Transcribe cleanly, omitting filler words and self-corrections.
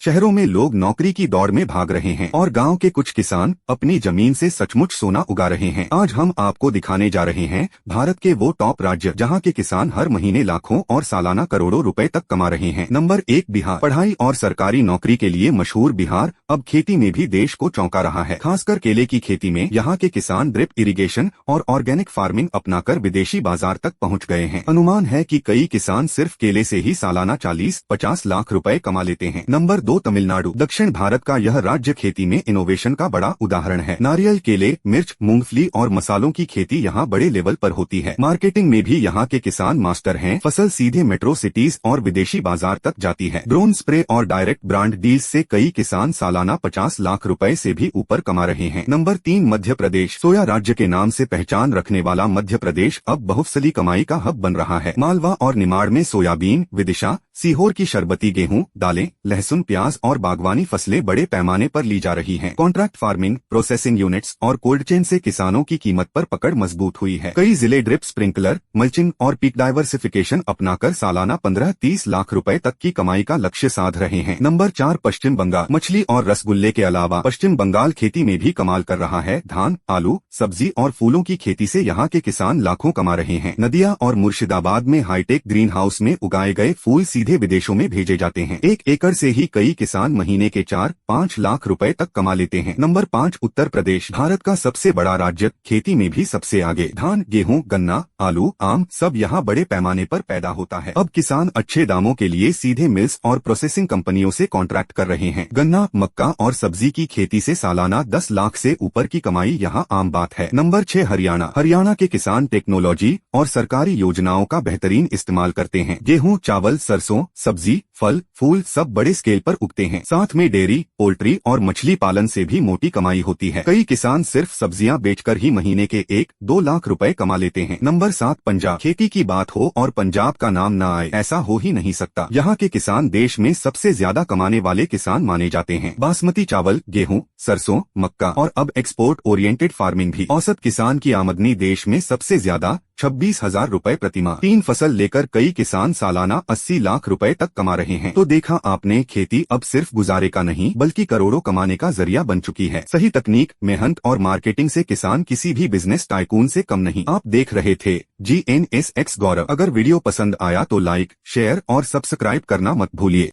शहरों में लोग नौकरी की दौड़ में भाग रहे हैं और गांव के कुछ किसान अपनी जमीन से सचमुच सोना उगा रहे हैं। आज हम आपको दिखाने जा रहे हैं भारत के वो टॉप राज्य जहां के किसान हर महीने लाखों और सालाना करोड़ों रुपए तक कमा रहे हैं। नंबर 1 बिहार। पढ़ाई और सरकारी नौकरी के लिए मशहूर बिहार अब खेती में भी देश को चौंका रहा है। खासकर केले की खेती में यहाँ के किसान ड्रिप इरिगेशन और ऑर्गेनिक फार्मिंग अपनाकर विदेशी बाजार तक पहुँच गए हैं। अनुमान है कि कई किसान सिर्फ केले से ही सालाना 40-50 लाख रुपए कमा लेते हैं। नंबर 2 तमिलनाडु। दक्षिण भारत का यह राज्य खेती में इनोवेशन का बड़ा उदाहरण है। नारियल, केले, मिर्च, मूंगफली और मसालों की खेती यहाँ बड़े लेवल पर होती है। मार्केटिंग में भी यहाँ के किसान मास्टर हैं। फसल सीधे मेट्रो सिटीज और विदेशी बाजार तक जाती है। ड्रोन स्प्रे और डायरेक्ट ब्रांड डील्स से कई किसान सालाना 50 लाख रुपए से भी ऊपर कमा रहे हैं। नंबर 3 मध्य प्रदेश। सोया राज्य के नाम से पहचान रखने वाला मध्य प्रदेश अब बहुफसली कमाई का हब बन रहा है। मालवा और निमाड़ में सोयाबीन, विदिशा, सीहोर की शरबती गेहूं, दालें, लहसुन, प्याज और बागवानी फसलें बड़े पैमाने पर ली जा रही हैं। कॉन्ट्रैक्ट फार्मिंग, प्रोसेसिंग यूनिट्स और कोल्ड चेन से किसानों की कीमत पर पकड़ मजबूत हुई है। कई जिले ड्रिप स्प्रिंकलर, मल्चिंग और पीक डाइवर्सिफिकेशन अपनाकर सालाना 15-30 लाख रुपए तक की कमाई का लक्ष्य साध रहे हैं। नंबर 4 पश्चिम बंगाल। मछली और रसगुल्ले के अलावा पश्चिम बंगाल खेती में भी कमाल कर रहा है। धान, आलू, सब्जी और फूलों की खेती से यहाँ के किसान लाखों कमा रहे हैं। नदिया और मुर्शिदाबाद में हाईटेक ग्रीन हाउस में उगाए गए फूल सीधे विदेशों में भेजे जाते हैं। 1 एकड़ से ही कई किसान महीने के 4-5 लाख रुपए तक कमा लेते हैं। नंबर 5 उत्तर प्रदेश। भारत का सबसे बड़ा राज्य, खेती में भी सबसे आगे। धान, गेहूं, गन्ना, आलू, आम सब यहाँ बड़े पैमाने पर पैदा होता है। अब किसान अच्छे दामों के लिए सीधे मिल्स और प्रोसेसिंग कंपनियों से कॉन्ट्रैक्ट कर रहे हैं। गन्ना, मक्का और सब्जी की खेती से सालाना 10 लाख से ऊपर की कमाई यहाँ आम बात है। नंबर 6 हरियाणा। हरियाणा के किसान टेक्नोलॉजी और सरकारी योजनाओं का बेहतरीन इस्तेमाल करते हैं। गेहूं, चावल, सरसों, सब्जी, फल, फूल सब बड़े स्केल पर उगते हैं। साथ में डेयरी, पोल्ट्री और मछली पालन से भी मोटी कमाई होती है। कई किसान सिर्फ सब्जियां बेचकर ही महीने के 1-2 लाख रुपए कमा लेते हैं। नंबर 7 पंजाब। खेती की बात हो और पंजाब का नाम न आए ऐसा हो ही नहीं सकता। यहाँ के किसान देश में सबसे ज्यादा कमाने वाले किसान माने जाते हैं। बासमती चावल, गेहूं, सरसों, मक्का और अब एक्सपोर्ट ओरिएंटेड फार्मिंग भी। औसत किसान की आमदनी देश में सबसे ज्यादा 26,000 रुपए प्रति माह। 3 फसल लेकर कई किसान सालाना 80 लाख रुपए तक कमा रहे हैं। तो देखा आपने, खेती अब सिर्फ गुजारे का नहीं बल्कि करोड़ों कमाने का जरिया बन चुकी है। सही तकनीक, मेहनत और मार्केटिंग से किसान किसी भी बिजनेस टाइकून से कम नहीं। आप देख रहे थे GNSX गौरव। अगर वीडियो पसंद आया तो लाइक, शेयर और सब्सक्राइब करना मत भूलिए।